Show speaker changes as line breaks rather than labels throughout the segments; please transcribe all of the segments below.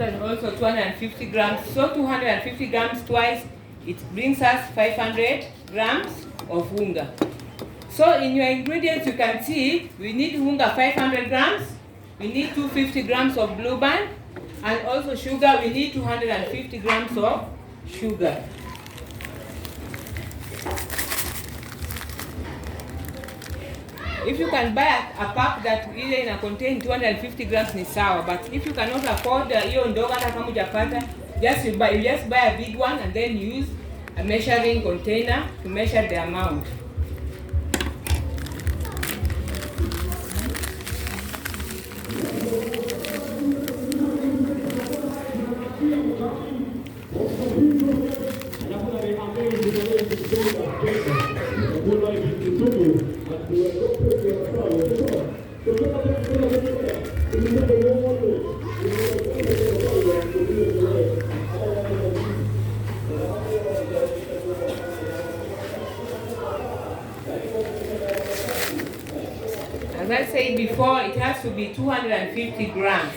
and also 250 grams. So 250 grams twice, it brings us 500 grams of unga. So in your ingredients you can see we need unga 500 grams, we need 250 grams of blue band, and also sugar, we need 250 grams of sugar. If you can buy a pack that either contain 250 grams ni sawa, but if you cannot afford hiyo ndogo hata kama hujapata, you just buy a big one and then use a measuring container to measure the amount. As I said before, it has to be 250 grams.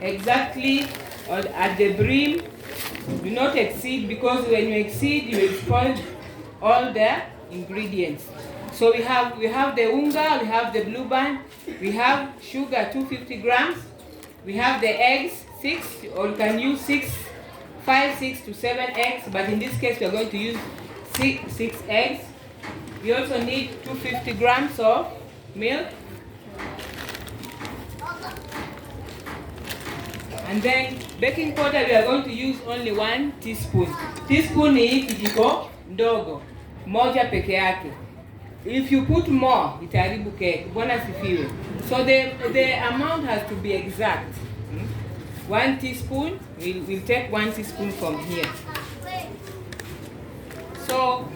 Exactly at the brim. Do not exceed, because when you exceed, you will spoil all the ingredients. So we have the unga, we have the blue band, we have sugar 250 grams, we have the eggs 6, or you can use 5, 6 to 7 eggs, but in this case we are going to use 6 eggs. We also need 250 grams of milk. And then baking powder, we are going to use only 1 teaspoon. Teaspoon ni kijiko ndogo moja peke yake. If you put more, itaharibu cake. Bwana sifiwe. So the amount has to be exact. 1 teaspoon, we'll take 1 teaspoon from here. So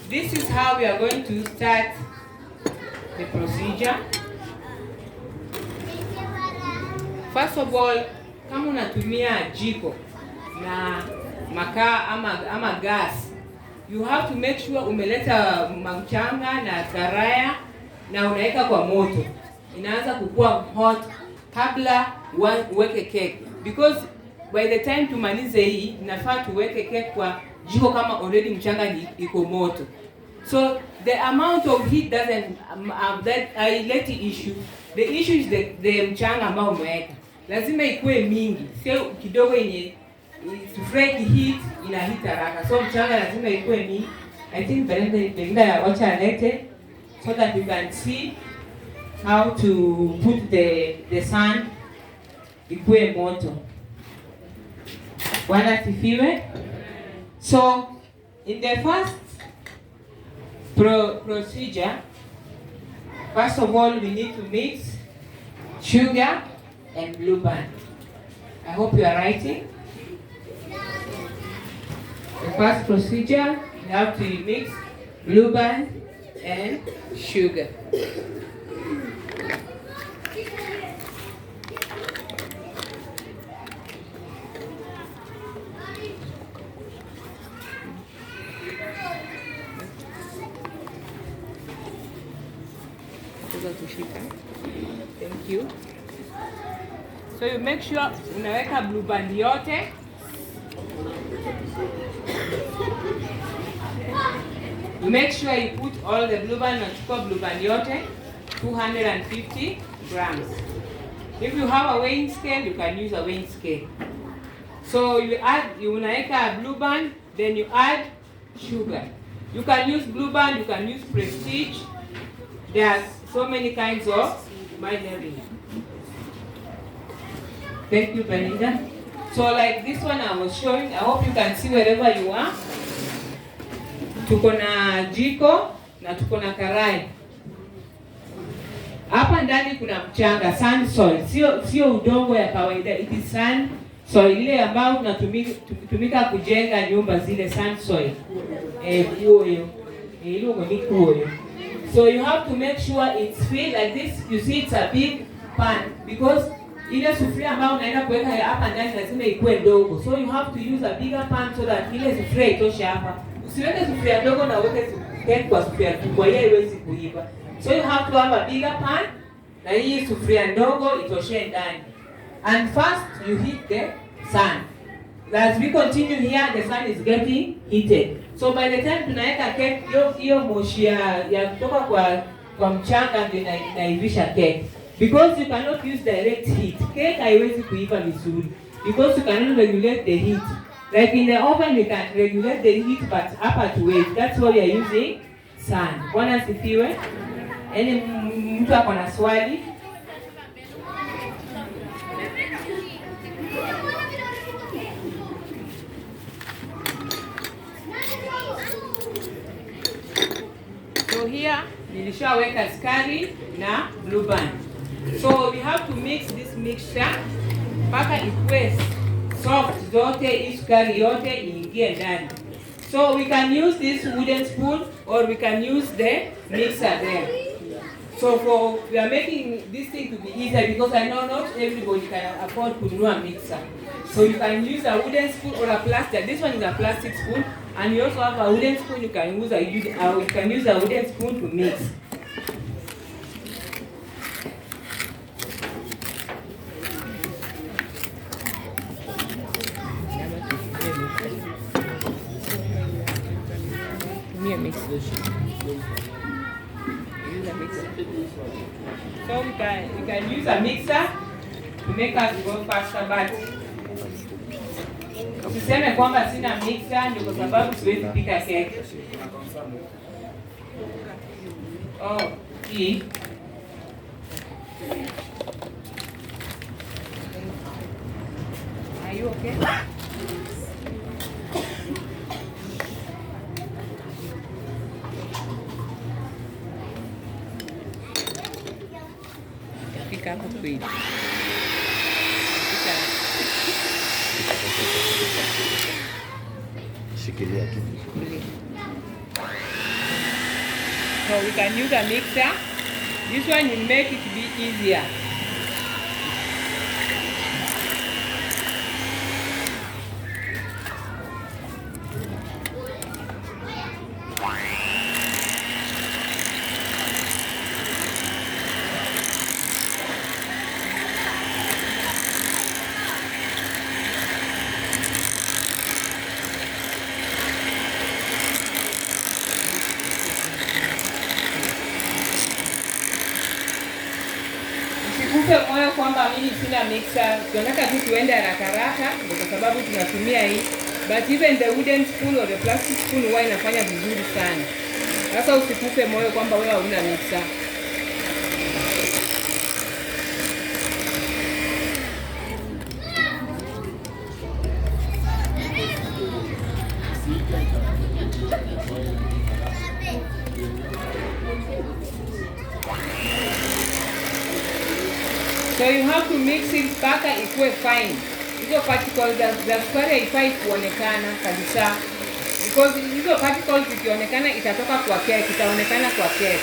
this is how we are going to start the procedure. First of all, kama unatumia jiko na makaa ama gas, you have to make sure umeleta mchanga na karaya na unaweka kwa moto. Inaanza kukua hot kabla uweke cake, because by the time tumalize hii inafaa tuweke cake kwa jiko kama already mchanga iko moto. So the amount of heat doesn't let the issue. The issue is the mchanga ambao umeweka. Lazima ikuwe mingi, sio kidogo yenye sufuria heat ina heat haraka. So mchanga lazima ikuwe mingi. I think Belinda wacha alete so that you can see how to put the sand ikuwe moto. Bwana sifiwe. So in the first procedure, first of all we need to mix sugar and blue band. I hope you are writing. The first procedure, you have to mix blue band and sugar. Thank you. So you make sure unaweka blue band yote. You make sure you put all the blue band, unachukua blue band yote 250 grams. If you have a weighing scale, you can use a weighing scale. So you unaweka blue band, then you add sugar. You can use blue band, you can use Prestige. There are so many kinds of margarine. Thank you, Belinda. So like this one I was showing, I hope you can see wherever you are. Tuko na jiko na tuko na karai. Hapa ndani kuna mchanga, sand soil. Sio udongo ya kawaida, it is sand soil, ile ambayo tunatumika kujenga nyumba, zile sand soil. Kuoyo. Kuoyo. So you have to make sure it's filled like this. You see it's a big pan, because ile sufuria ambayo unaenda kuweka hapa ndani lazima ikuwe ndogo. So you have to use a bigger pan so that ile sufuria itoshe hapa. Usiweke sufuria ndogo na uweke cake kwa sufuria kubwa, hiyo haiwezi kuiva. So you have to have a bigger pan na hii sufuria ndogo itoshe ndani. And first you heat the sun. As we continue here, the sun is getting heated. So by the time tunaweka cake, hiyo moshi ya kutoka kwa mchanga ndio inaivisha cake. Because you cannot use direct heat. Cake haiwezi kuiva vizuri. Because you cannot regulate the heat. Like in the oven, you can regulate the heat, but upper to weight. That's why we are using sun. Bwana asifiwe. Mtu ako na swali? So here, nilishaweka sukari na blue band. So we have to mix this mixture mpaka ikuwe soft zote, hii sukari yote iingie ndani. So we can use this wooden spoon or we can use the mixer there. So we are making this thing to be easier because I know not everybody can afford kununua mixer. So you can use a wooden spoon or a plastic. This one is a plastic spoon, and you also have a wooden spoon. You can use a wooden spoon to mix. So you can use a mixer to make us go faster, but usiseme kwamba sina mixer ndio kwa sababu siwezi pika cake. Oh, hii. Are you okay? Pika hapo kweli.
Shikilia tu.
So we can use a mixer. This one will make it be easier. Usikufe moyo kwamba mimi sina mixer. Tunataka tu tuende haraka haraka kwa sababu tunatumia hii. But even the wooden spoon or the plastic spoon huwa inafanya vizuri sana. Sasa usikufe moyo kwamba wewe hauna mixer. So you have to mix it mpaka ikuwe fine. Hizo particles za sukari haifai kuonekana kabisa. Because hizo particles zikionekana itatoka kwa cake, itaonekana kwa cake.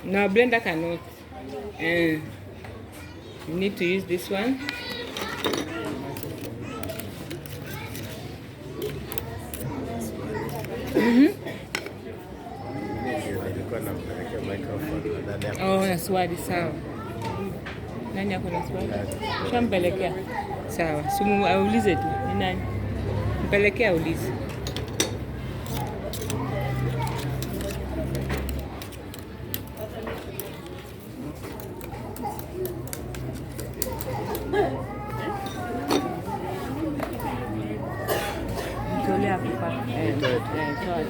No, blender cannot. You need to use this one. Oh, na swali sawa. Nani ako na swali? Shampelekea. Sawa. Simu aulize tu. Ni nani? Mpelekea aulize. Tolea hapa. Toa.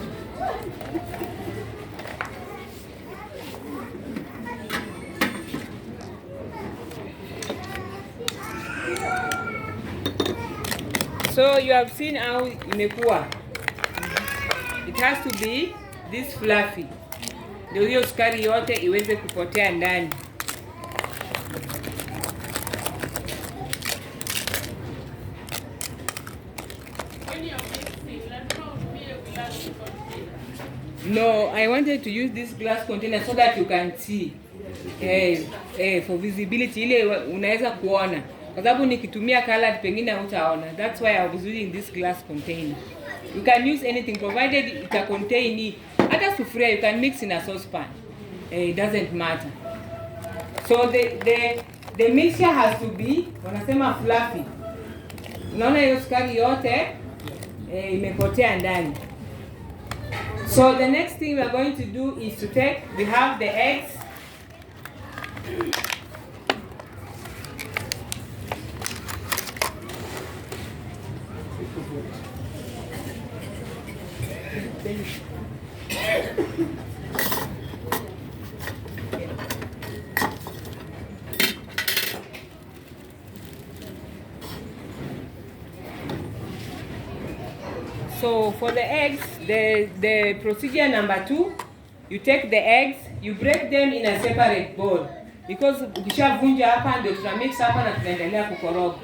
So you have seen how imekuwa. It has to be this fluffy. Ndio hiyo sukari yote iweze kupotea ndani. No, I wanted to use this glass container so that you can see. For visibility ile unaweza kuona. kwa sababu nikitumia colored pengine hutaona. That's why I was using this glass container. You can use anything provided it contain it. Hata sufuria you can mix in a saucepan. It doesn't matter. So the mixture has to be, wanasema fluffy. Unaona hiyo sukari yote imepotea ndani. So the next thing we are going to do is to we have the eggs. So for the eggs, the procedure number 2, you take the eggs, you break them in a separate bowl. Because ukishavunja hapa ndio tutamix hapa na tunaendelea kukoroga.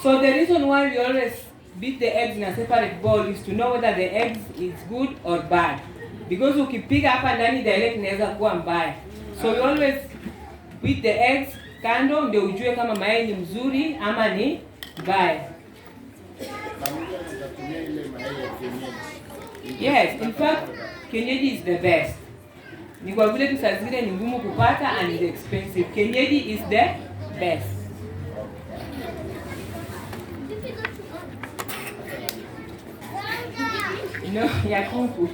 So the reason why we always beat the eggs in a separate bowl is to know whether the eggs is good or bad. Because ukipiga hapa ndani direct inaweza kuwa mbaya. So we always beat the eggs kando ndio ujue kama mayai ni mzuri ama ni mbaya. Yes, in fact, kienyeji is the best. Ni kwa vile tu saa zingine ni ngumu kupata and it's expensive. Kienyeji is the best. No, ya kuku.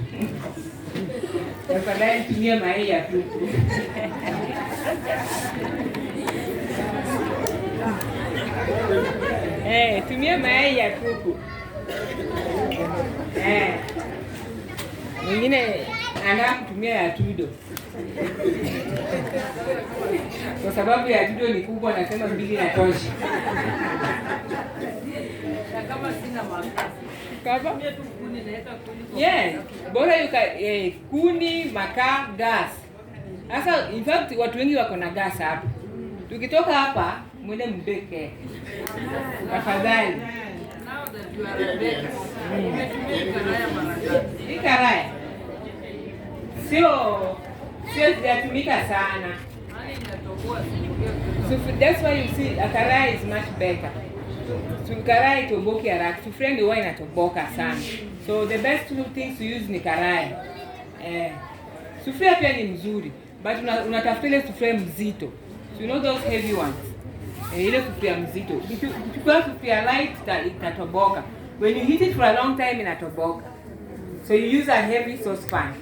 Tafadhali tumia mayai ya kuku. Tumia mayai ya kuku. Mwingine anataka kutumia ya tudo. Kwa sababu ya tudo ni kubwa, nasema 2 inatosha. Kama sina makaa. Kama? Yes, bora yuka kuni, makaa, gas. Sasa in fact watu wengi wako na gas hapa. Tukitoka hapa mwende mbeke. Tafadhali. Hii karaya sio zinatumika sana. So that's why you see a karaya is much better. So karaya itoboki haraka. Sufuria ndio huwa inatoboka sana. So the best two things to use ni karaya. Sufuria pia ni mzuri, but unatafuta ile sufuria mzito. So you know those heavy ones. Ile sufuria mzito. Ukichukua sufuria light itatoboka. When you heat it for a long time inatoboka. So you use a heavy saucepan.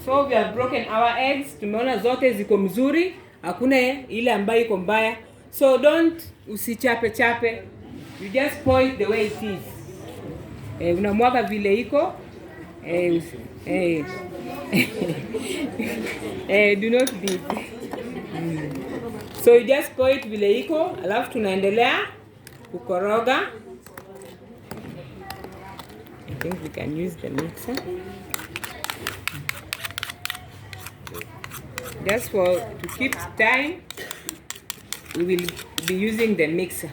So we have broken our eggs. Tumeona zote ziko mzuri, hakuna ile ambayo iko mbaya. So usichape. You just pour it the way it is. Unamwaga vile iko. Do not beat. So you just pour it vile iko, alafu tunaendelea kukoroga. I think we can use the mixer. Just to keep time, we will be using the mixer.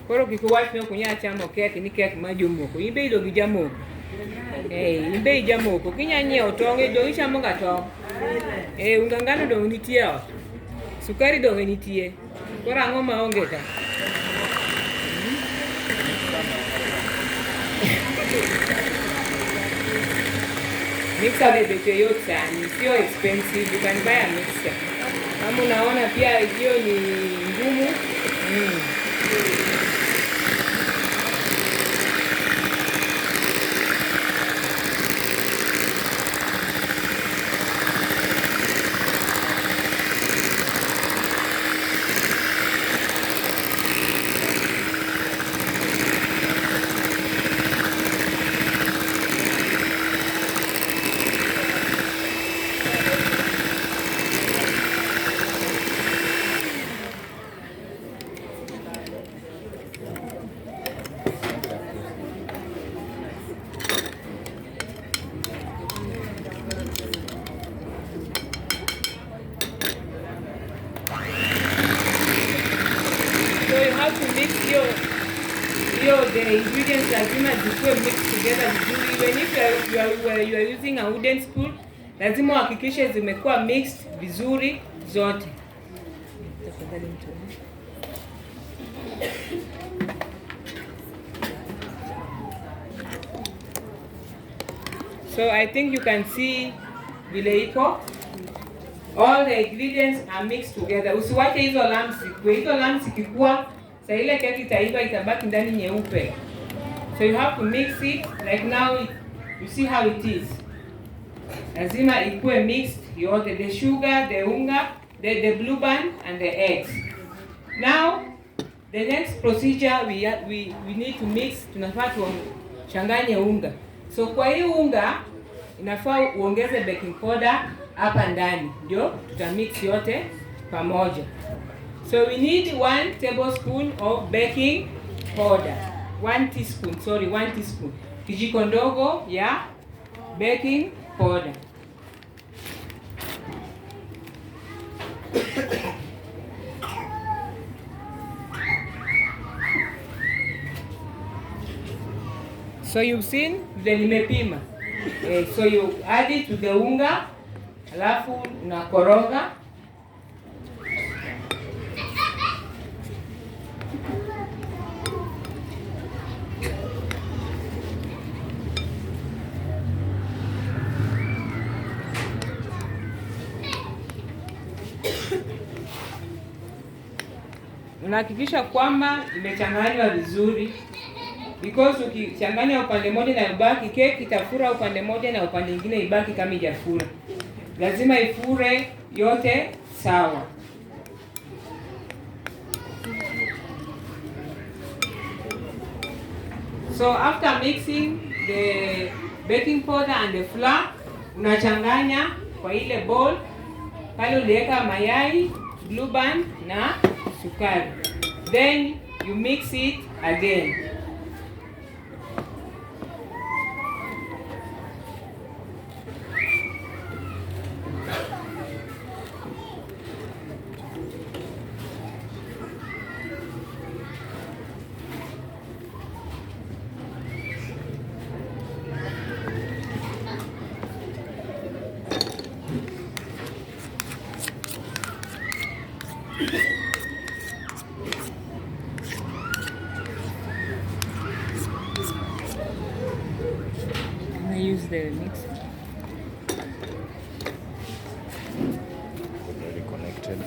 Koro kikuwa chino kunya chamo kek ni kek majumoko. Imbe ido gijamoko. Imbe ijamoko. Kinyanyie otonge do ichamo ga tong. Unga ngano do nitie ot. Sukari do nitie. Koro ang'o ma onge ka? Mixer beche yote sana, sio expensive, you can buy a mixer. Kama unaona pia hiyo ni ngumu. hiyo the ingredients lazima zikuwe mixed together vizuri. Even if you are using a wooden spoon, lazima uhakikishe zimekuwa mixed vizuri zote. So I think you can see vile iko. All the ingredients are mixed together. Usiwache hizo lumps. Kwa hizo lumps ikikuwa, saa ile keki itaiva itabaki ndani nyeupe. So you have to mix it like now. You see how it is. Lazima ikuwe mixed yote, the sugar, the unga, the blue band and the eggs. Now the next procedure we need to mix. Tunafaa tuchanganye unga. So kwa hii unga inafaa uongeze baking powder hapa ndani, ndio tutamix yote pamoja. So we need 1 tablespoon of baking powder. 1 teaspoon. Kijiko ndogo ya baking powder. So you've seen vile nimepima. So you add it to the unga, alafu unakoroga. Unahakikisha kwamba imechanganywa vizuri, because ukichanganya upande mmoja na ibaki, keki itafura upande mmoja na upande mwingine ibaki kama ijafura. Lazima ifure yote sawa. So after mixing the baking powder and the flour, unachanganya kwa ile bowl. Pale uliweka mayai, blue band na sukari. Then you mix it again. Use the mixer.
Already connected.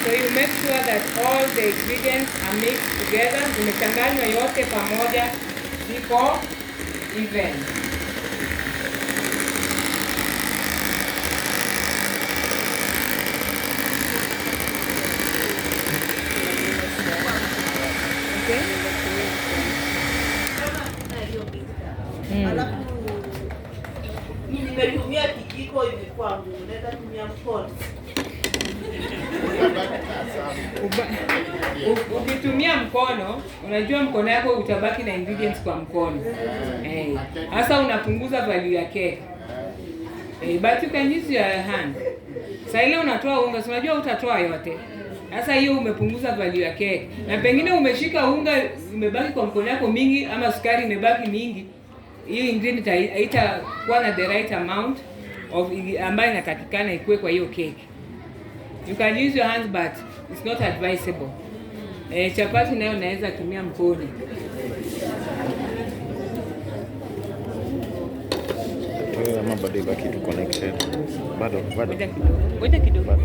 So you make sure that all the ingredients are mixed together. Zimechanganywa yote pamoja, ziko even. Okay?
Alafu nimetumia kijiko imekuwa ngumu, naweza tumia mkono.
Ukitumia mkono, unajua mkono yako utabaki na ingredients kwa mkono. Sasa unapunguza value ya cake. But you can use your hand. Sasa ile unatoa unga, unajua utatoa yote. Sasa hiyo umepunguza value ya cake. Na pengine umeshika unga umebaki kwa mkono yako mingi, ama sukari imebaki mingi. Hiyo ingredient haitakuwa na the right amount of ambayo inatakikana ikuwe kwa hiyo cake. You can use your hands, but it's not advisable. Chapati nayo naweza tumia mkono.
Ama bado ibaki tu connected. Bado.
Ngoja kidogo.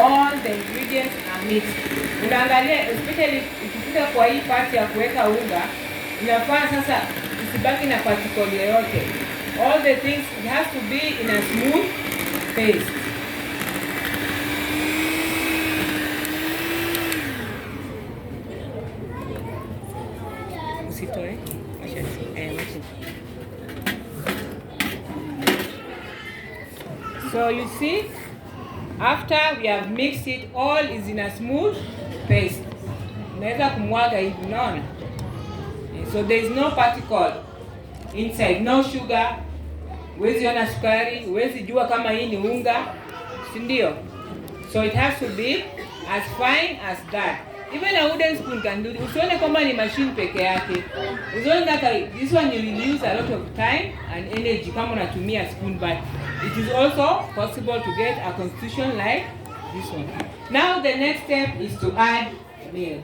all the ingredients are mixed. Unaangalia especially ikifika kwa hii part ya kuweka unga, inafaa sasa isibaki na particle yoyote. All the things, it has to be in a smooth paste. Usitoe. So you see, after we have mixed it, all is in a smooth paste. Unaweza kumwaga hivi, unaona? So there is no particle inside, no sugar. Huwezi ona sukari, huwezi jua kama hii ni unga, si ndio? So it has to be as fine as that. Even a wooden spoon can do it. Usione kama ni machine peke yake. Usione that this one you will use a lot of time and energy kama unatumia spoon, but it is also possible to get a constitution like this one. Now the next step is to add milk.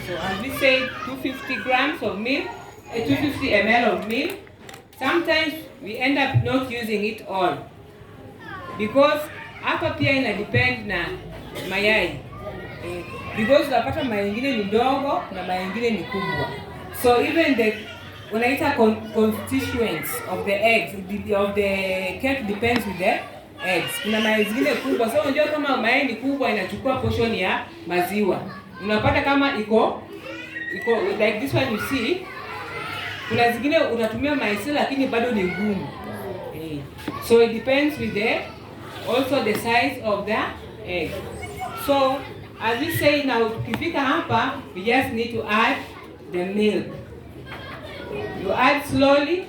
So as we say, 250 grams of milk, 250 ml of milk. Sometimes we end up not using it all, because hapa pia ina depend na mayai. Because unapata mayai ingine ni ndogo na mayai ingine ni kubwa. So even the unaita constituents of the eggs, of the cake depends with the eggs. Kuna mayai zingine kubwa. So unajua kama mayai ni kubwa inachukua portion ya maziwa. Unapata kama iko like this one you see. Kuna zingine unatumia maisi lakini bado ni ngumu. So it depends with the also the size of the egg. So as we say now, tukifika hapa, we just need to add the milk. You add slowly.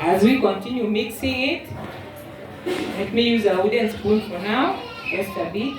As we continue mixing it, let me use a wooden spoon for now, just a bit.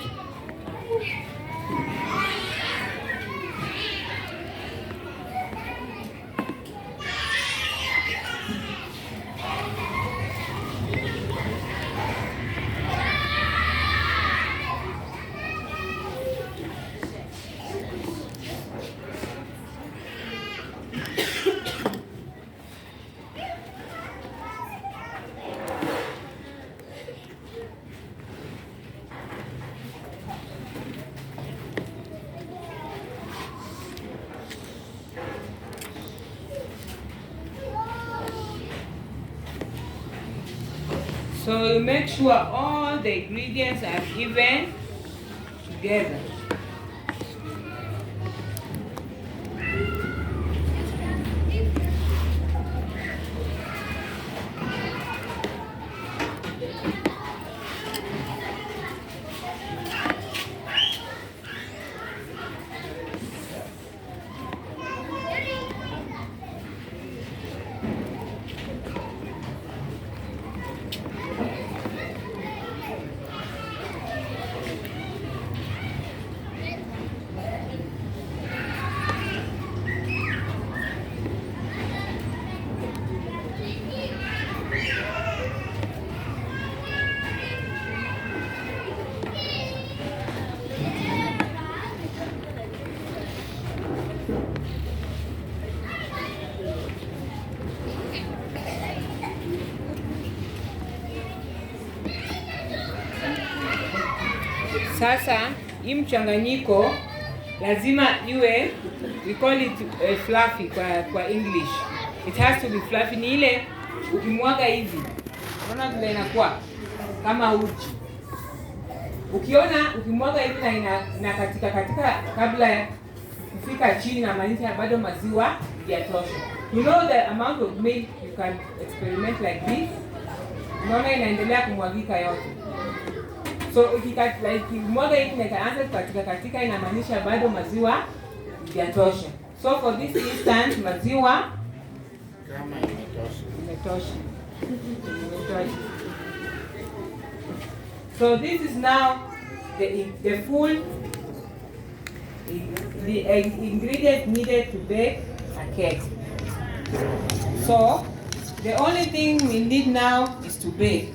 So you make sure all the ingredients are even together. Sasa hii mchanganyiko lazima iwe, we call it fluffy kwa English. It has to be fluffy. Ni ile ukimwaga hivi, unaona vile inakuwa kama uji. Ukiona ukimwaga hivi na katika kabla ya kufika chini, na maanisha bado maziwa hayatosha. You know the amount of milk you can experiment like this. Unaona inaendelea kumwagika yote. So ukimwaga hivi na ikaanza katika inamaanisha bado maziwa hayatosha. So for this instance maziwa kama imetosha. So this is now the full ingredients needed to bake a cake. So the only thing we need now is to bake.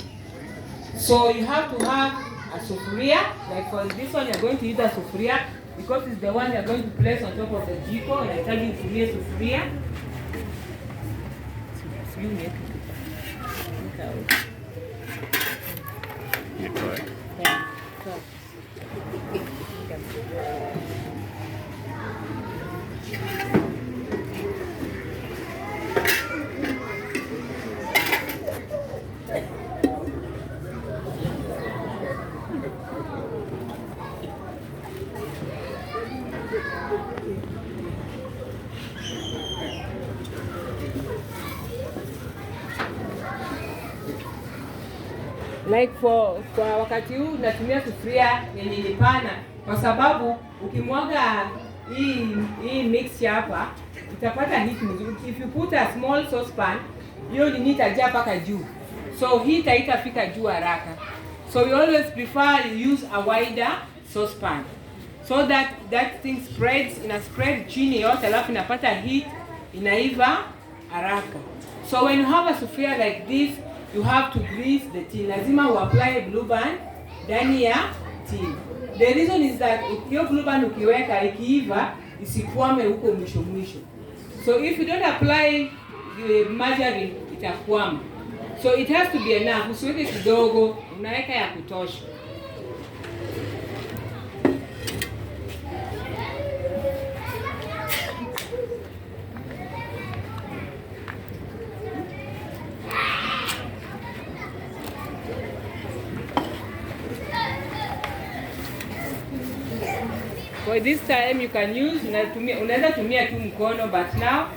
So you have to have a sufuria. Like for this one, you're going to use a sufuria. because it's the one you're going to place on top of the jiko. Unahitaji utumie sufuria. Like kwa wakati huu natumia sufuria yenye ni pana, kwa sababu ukimwaga hii mixture hapa utapata heat nzuri. If you put a small saucepan, hiyo ni itajaa mpaka juu, so heat haitafika juu haraka. So we always prefer you use a wider saucepan so that thing spreads, ina spread chini yote, alafu inapata heat, inaiva haraka. So when you have a sufuria like this, you have to grease the tin. Lazima uapply blue band ndani ya tin. The reason is that hiyo blue band ukiweka ikiiva isikwame huko mwisho. So if you don't apply margarine itakwama. So it has to be enough. Usiweke kidogo, unaweka ya kutosha. For this time you can use, unaweza tumia tu mkono, but now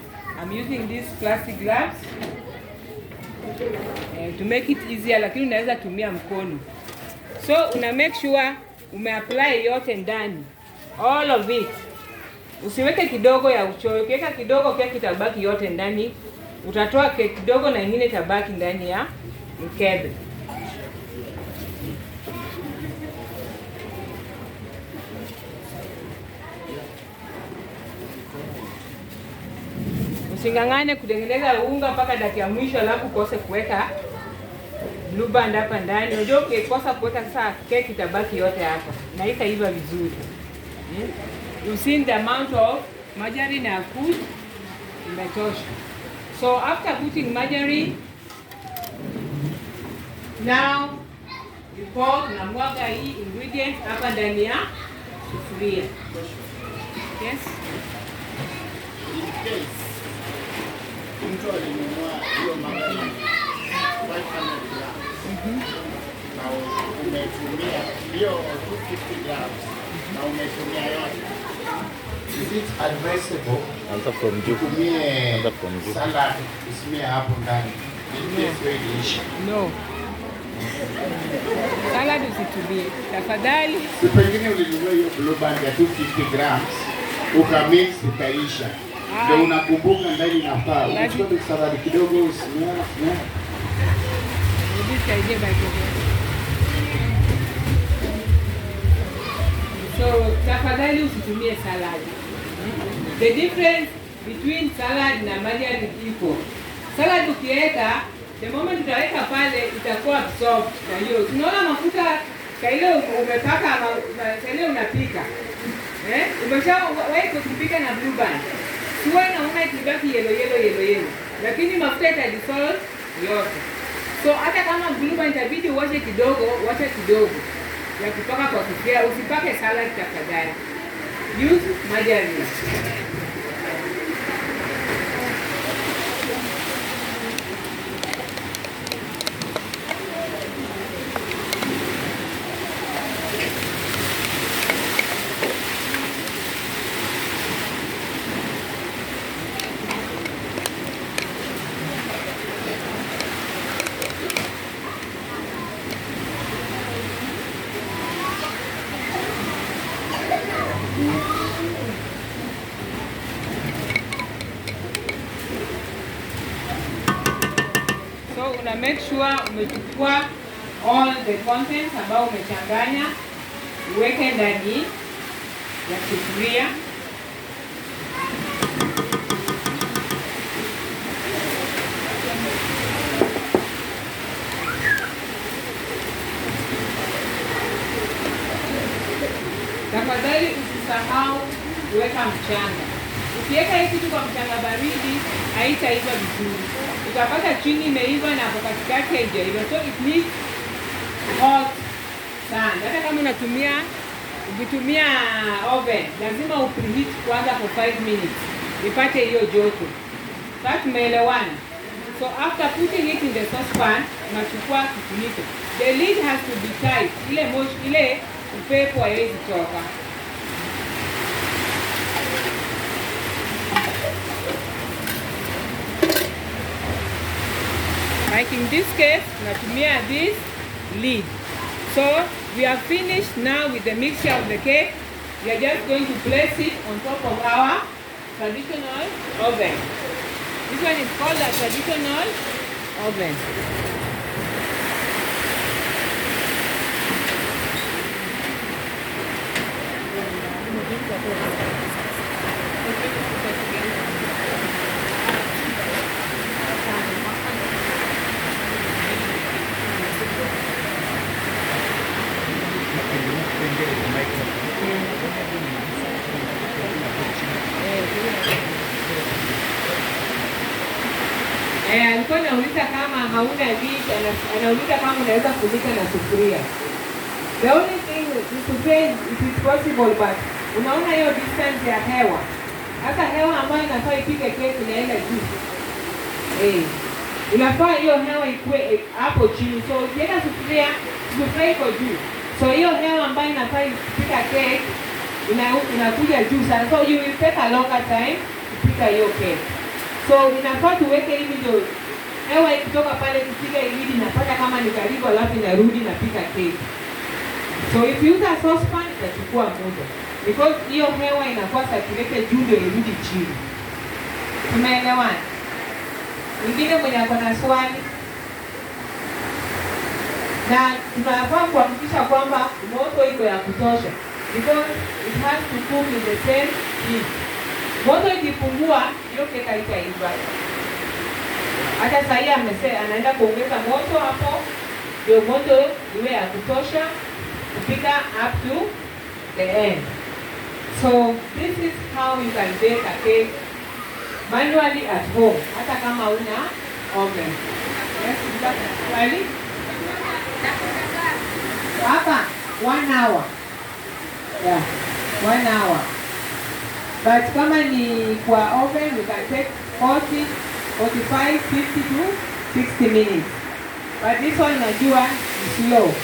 I'm using these plastic gloves to make it easier, lakini unaweza tumia mkono. So una make sure umeapply yote ndani, all of it. Usiweke kidogo ya uchoyo, ukiweka kidogo pia kitabaki yote ndani. Utatoa kidogo na ingine tabaki ndani ya mkebe. Usingangane kutengeneza unga mpaka dakika ya mwisho alafu kose kuweka blue band hapa ndani. Unajua ukikosa kuweka sasa keki itabaki yote hapa na itaiva vizuri. You see the amount of margarine I put imetosha. So after putting margarine, now you pour, unamwaga hii ingredients hapa ndani ya sufuria. Yes.
Mtu alinunua hiyo margarine 500 grams. Na umetumia hiyo 250 grams na umetumia yote. Is it advisable?
Answer from you.
Utumie salad usimie hapo ndani.
No. Salad usitumie. Tafadhali.
Si pengine ulinunua hiyo blue band ya 250 grams ukamix ikaisha. Ndio unakumbuka ndani inafaa. Uchukue salad kidogo usimie.
So tafadhali usitumie salad. The difference between salad na margarine iko. Salad ukiweka, the moment utaweka pale itakuwa absorbed na hiyo. Unaona mafuta kaile umepaka kaile unapika. Umeshawahi kupika na blue band. Siwe naona ikibaki yellow. Lakini mafuta itadissolve yote. So hata kama blue band itabidi uache kidogo, wacha kidogo ya kupaka kwa sufuria. Usipake salad tafadhali. Use margarine. So una make sure umechukua all the contents ambao umechanganya, uweke ndani ya sufuria. Tafadhali usisahau kuweka mchanga. Ukiweka hii kitu kwa mchanga baridi, haitaiva vizuri. Utapata chini imeiva na hapo katikati haijaiva. So it needs hot sana. Hata kama ukitumia oven, lazima upreheat kwanza for 5 minutes. Ipate hiyo joto. Sasa tumeelewana. So after putting it in the saucepan, unachukua kifuniko. The lid has to be tight. Ile upepo haiwezi toka. Like in this case, tunatumia this lid. So we are finished now with the mixture of the cake. We are just going to place it on top of our traditional oven. This one is called a traditional oven. Alikuwa anauliza kama hauna dish, anauliza kama unaweza kunika na sufuria. The only thing is to say it is possible, but unaona hiyo distance ya hewa. Hata hewa ambayo inafaa ipike keki inaenda juu. Inafaa hiyo hewa ikue hapo chini. So ukiweka sufuria iko juu. So hiyo hewa ambayo inafaa ipika keki inakuja juu sana. So you will take a longer time kupika hiyo keki. So inafaa tuweke hivi ndio hewa ikitoka pale kupiga ilidi napata kama ni karibu, alafu inarudi na pika keki. So if you use a saucepan itachukua muda because hiyo hewa inakuwa saturated juu ndio irudi chini. Tumeelewana? Mwingine mwenye ako na swali? Na tunafaa kuhakikisha kwamba moto iko ya kutosha because it has to cook in the same heat. Moto ikipungua hiyo keki haitaiva. Hata sasa anaenda kuongeza moto hapo ndio moto iwe ya kutosha kupika up to the end. So this is how you can bake a cake manually at home hata kama una oven. Yes, swali? Hapa 1 hour. Yeah, 1 hour. But kama ni kwa oven, you can take 40, 45, 50 to 60 minutes. But this one najua is slow.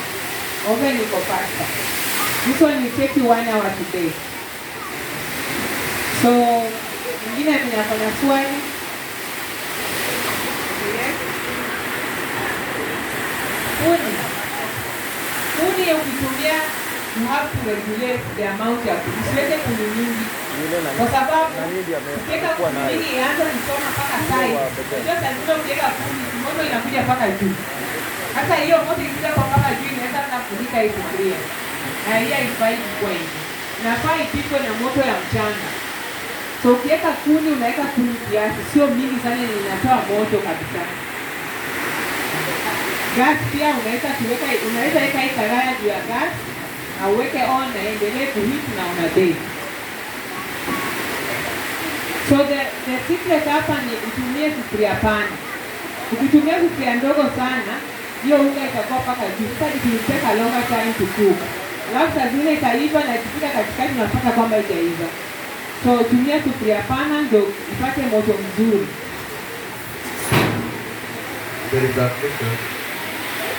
Oven iko faster. This one will take you 1 hour to bake. So, mwingine tunafanya swali. Yes. Kuni ya ukitumia, you have to regulate the amount ya kuni. Usiweke kuni nyingi. Kwa sababu ukiweka kuni nyingi ianza kusoma mpaka sai. Ndio tatizo ukiweka kuni, moto inakuja mpaka juu. Hata hiyo moto ikija kwa mpaka juu inaweza kufunika hii sufuria. Na hiyo haifai kwa hivi. Inafaa ipikwe na moto ya mchanga. So ukiweka kuni unaweka kuni kiasi, sio mingi sana inatoa moto kabisa. Gas pia unaweza weka hii karaya juu ya gas na uweke on na endelee kuheat na una bake. So the secret hapa ni utumie sufuria pana. Ukitumia sufuria ndogo sana, hiyo unga itakuwa paka juu. Sasa it will take a longer time to cook. Alafu saa zingine itaiva na ikifika katikati unapata kwamba haijaiva. So tumia sufuria pana ndio ipate moto mzuri.
There is a question.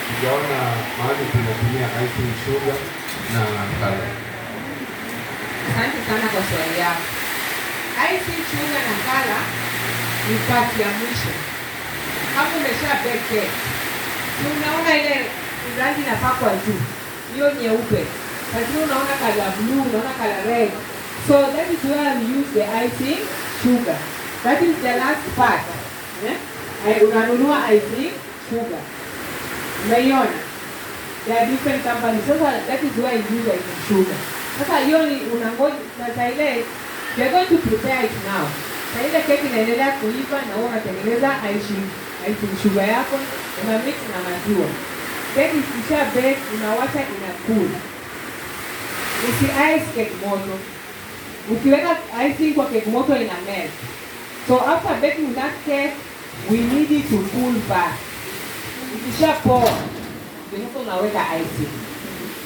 Tujaona mahali tunatumia icing sugar na color.
Asante sana kwa swali yako. Icing sugar na color ni part ya mwisho. Hapo umesha bake cake. So unaona ile rangi inapakwa juu. Hiyo nyeupe. Lakini unaona color blue, unaona color red. So that is where we use the icing sugar. That is the last part. Unanunua icing sugar. Umeiona? There are different companies. So that is why you use icing sugar. Sasa hiyo ni unangoja na ile they are going to prepare it now. Sasa ile keki inaendelea kuiva na wewe unatengeneza icing sugar yako, una mix na maziwa. Keki ikisha bake unawacha ina cool. Usi ice cake moto. Ukiweka icing kwa cake moto ina melt. So after baking that cake, we need it to cool fast. Ukisha pour, ndio unaweka icing.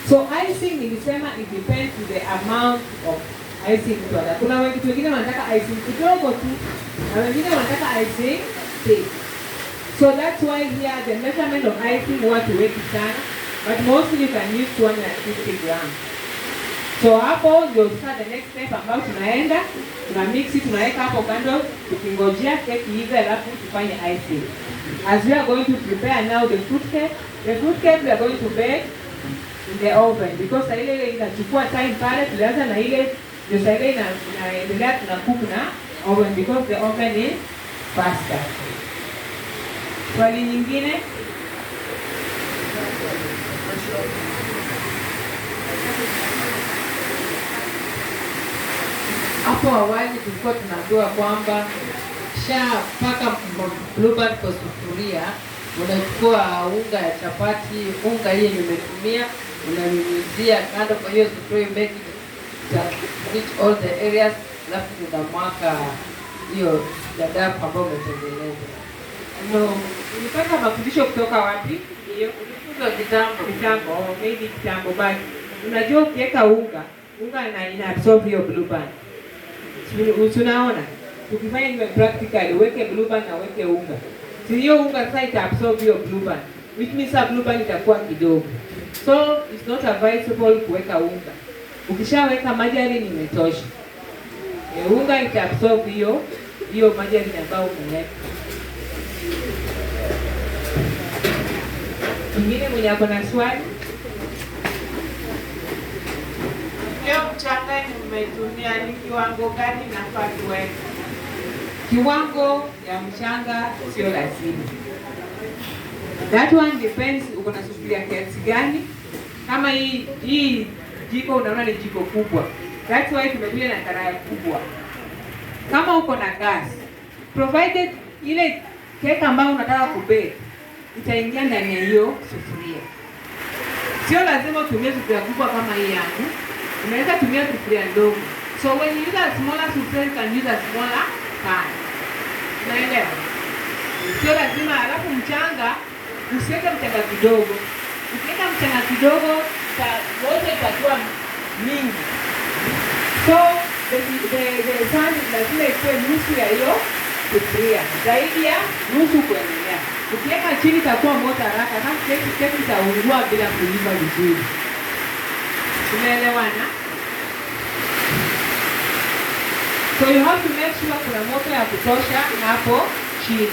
So icing nilisema it depends to the amount of icing product. Kuna wengine wanataka icing kidogo tu, na wengine wanataka icing thick. So that's why here the measurement of icing huwa tuweki sana, but mostly you can use 250 grams. So hapo ndio sasa the next step ambao tunaenda, tuna mix it, tunaweka hapo kando, tukingojea cake iive alafu tufanye icing. As we are going to prepare now the fruit cake we are going to bake in the oven because ile inachukua time pale. Tulianza na ile ndio ile inaendelea tunacook na oven because the oven is faster. Swali nyingine?
Hapo awali tulikuwa tunaambiwa kwamba paka blueband kwa sufuria, unachukua unga ya chapati, unga hiyo nimetumia, unanyunyizia kando kwa hiyo sufuria, make it reach all the areas, alafu unamwaka hiyo dadapu ambayo umetengeneza.
Ulipata mafundisho kutoka wapi?
Hiyo ulifunza kitambo,
maybe kitambo, but unajua ukiweka unga ina absorb hiyo blueband. Tunaona tukifanya hiyo practically, weke blueband na weke unga. Si hiyo unga sasa ita absorb hiyo blueband, which means that blueband itakuwa kidogo. So it's not advisable kuweka unga. Ukishaweka margarine imetosha. Unga ita absorb hiyo margarine ambayo umeweka. Mwingine mwenye ako na swali?
Leo mchanga nimetumia ni kiwango gani nafaa kuweka?
Kiwango ya mchanga sio lazima. That one depends uko na sufuria kiasi gani. Kama hii jiko unaona ni jiko kubwa, that's why tumekuja na karai kubwa. Kama uko na gas, provided ile keki ambayo unataka kubake itaingia ndani ya hiyo sufuria. Sio lazima utumie sufuria kubwa kama hii yangu. Unaweza tumia sufuria ndogo. So when you use a smaller sufuria, you can use a smaller pan. Unaelewa? Sio lazima. Alafu mchanga, usiweke mchanga kidogo. Ukiweka mchanga kidogo, wote itakuwa mingi. So the pan lazima ikuwe nusu ya hiyo sufuria, zaidi ya nusu kuendelea. Ukiweka chini itakuwa moto haraka, na keki itaungua bila kuiva vizuri. Tumeelewana? So you have to make sure kuna moto ya kutosha hapo chini.